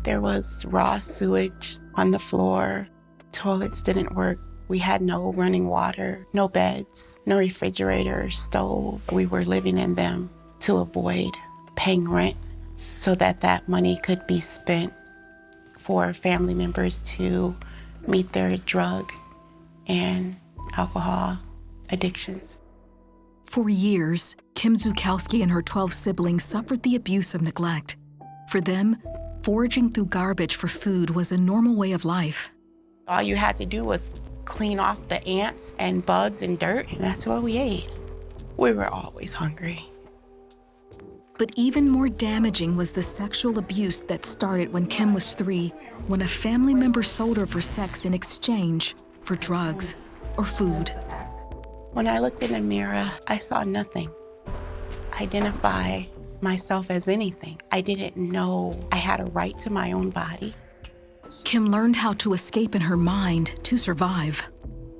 There was raw sewage on the floor. Toilets didn't work. We had no running water, no beds, no refrigerator, stove. We were living in them to avoid paying rent so that money could be spent for family members to meet their drug and alcohol addictions. For years, Kim Zukowski and her 12 siblings suffered the abuse of neglect. For them, foraging through garbage for food was a normal way of life. All you had to do was clean off the ants and bugs and dirt, and that's what we ate. We were always hungry. But even more damaging was the sexual abuse that started when Kim was 3, when a family member sold her for sex in exchange for drugs or food. When I looked in the mirror, I saw nothing. Identify myself as anything. I didn't know I had a right to my own body. Kim learned how to escape in her mind to survive.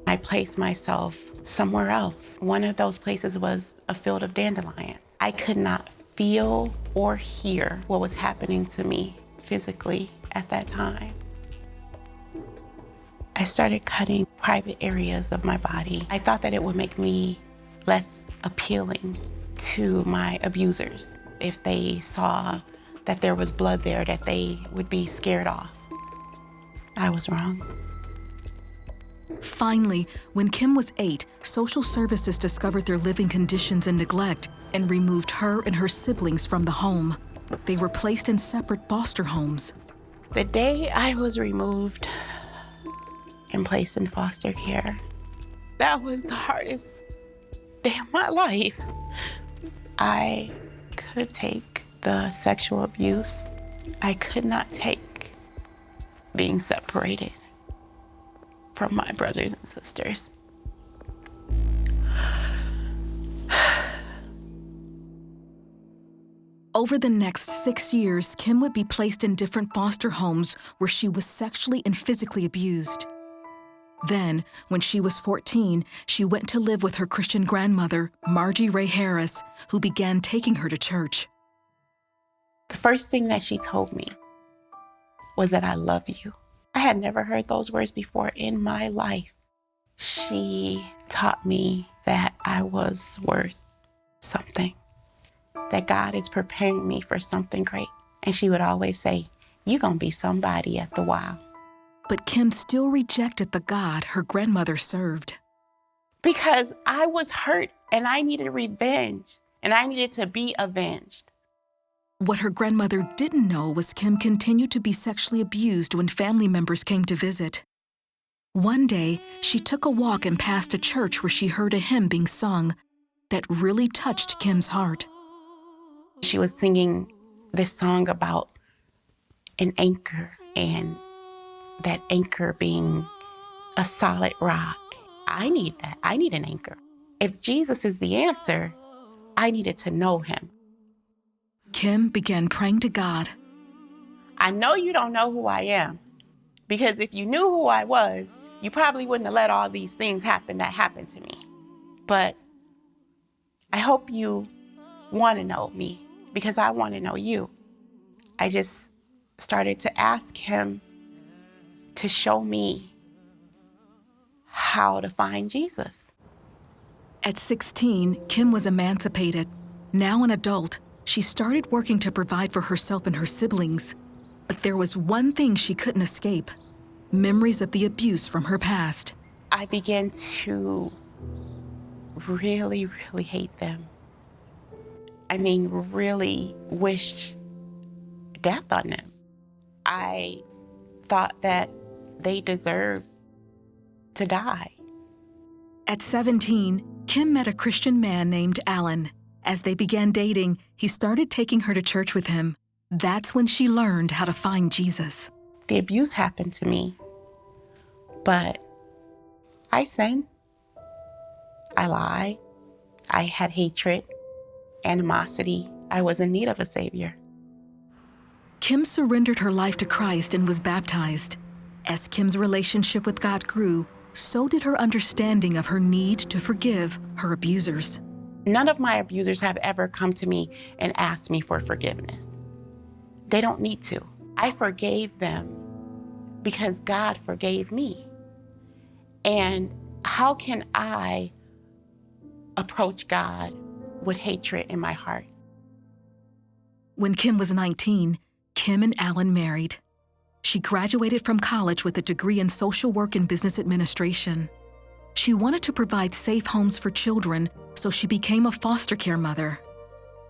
I placed myself somewhere else. One of those places was a field of dandelions. I could not feel or hear what was happening to me physically at that time. I started cutting private areas of my body. I thought that it would make me less appealing to my abusers. If they saw that there was blood there, that they would be scared off. I was wrong. Finally, when Kim was 8, social services discovered their living conditions and neglect and removed her and her siblings from the home. They were placed in separate foster homes. The day I was removed and placed in foster care, that was the hardest day of my life. I could take the sexual abuse. I could not take being separated from my brothers and sisters. Over the next 6 years, Kim would be placed in different foster homes where she was sexually and physically abused. Then, when she was 14, she went to live with her Christian grandmother, Margie Ray Harris, who began taking her to church. The first thing that she told me was that I love you. I had never heard those words before in my life. She taught me that I was worth something, that God is preparing me for something great. And she would always say, "You're gonna be somebody after a while." But Kim still rejected the God her grandmother served. Because I was hurt and I needed revenge and I needed to be avenged. What her grandmother didn't know was Kim continued to be sexually abused when family members came to visit. One day, she took a walk and passed a church where she heard a hymn being sung that really touched Kim's heart. She was singing this song about an anchor and that anchor being a solid rock. I need that. I need an anchor. If Jesus is the answer, I needed to know him. Kim began praying to God. I know you don't know who I am, because if you knew who I was, you probably wouldn't have let all these things happen that happened to me. But I hope you want to know me, because I want to know you. I just started to ask him to show me how to find Jesus. At 16, Kim was emancipated. Now an adult, she started working to provide for herself and her siblings. But there was one thing she couldn't escape: memories of the abuse from her past. I began to really, really hate them. I mean, really wish death on them. I thought that they deserved to die. At 17, Kim met a Christian man named Alan. As they began dating, he started taking her to church with him. That's when she learned how to find Jesus. The abuse happened to me, but I sinned. I lied. I had hatred, animosity. I was in need of a savior. Kim surrendered her life to Christ and was baptized. As Kim's relationship with God grew, so did her understanding of her need to forgive her abusers. None of my abusers have ever come to me and asked me for forgiveness. They don't need to. I forgave them because God forgave me. And how can I approach God with hatred in my heart? When Kim was 19, Kim and Alan married. She graduated from college with a degree in social work and business administration. She wanted to provide safe homes for children, so she became a foster care mother.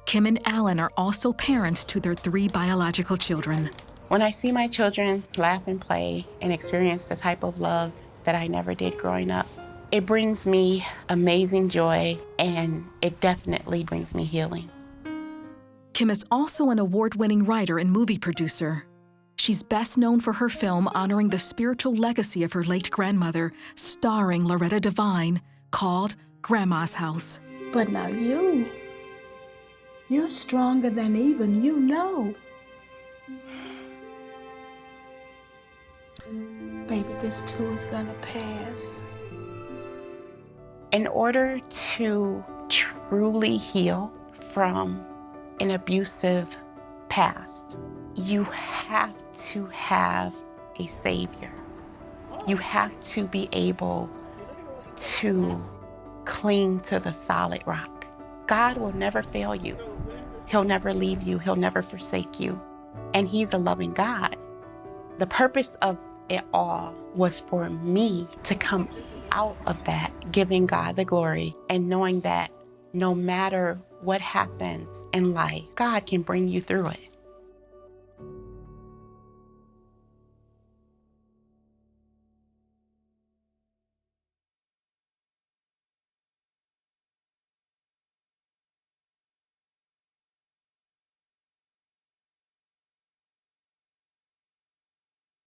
Kim and Alan are also parents to their 3 biological children. When I see my children laugh and play and experience the type of love that I never did growing up, it brings me amazing joy, and it definitely brings me healing. Kim is also an award-winning writer and movie producer. She's best known for her film honoring the spiritual legacy of her late grandmother, starring Loretta Devine, called Grandma's House. But now you're stronger than even you know. Baby, this too is gonna pass. In order to truly heal from an abusive past, you have to have a savior. You have to be able to cling to the solid rock. God will never fail you. He'll never leave you. He'll never forsake you. And He's a loving God. The purpose of it all was for me to come out of that, giving God the glory and knowing that no matter what happens in life, God can bring you through it.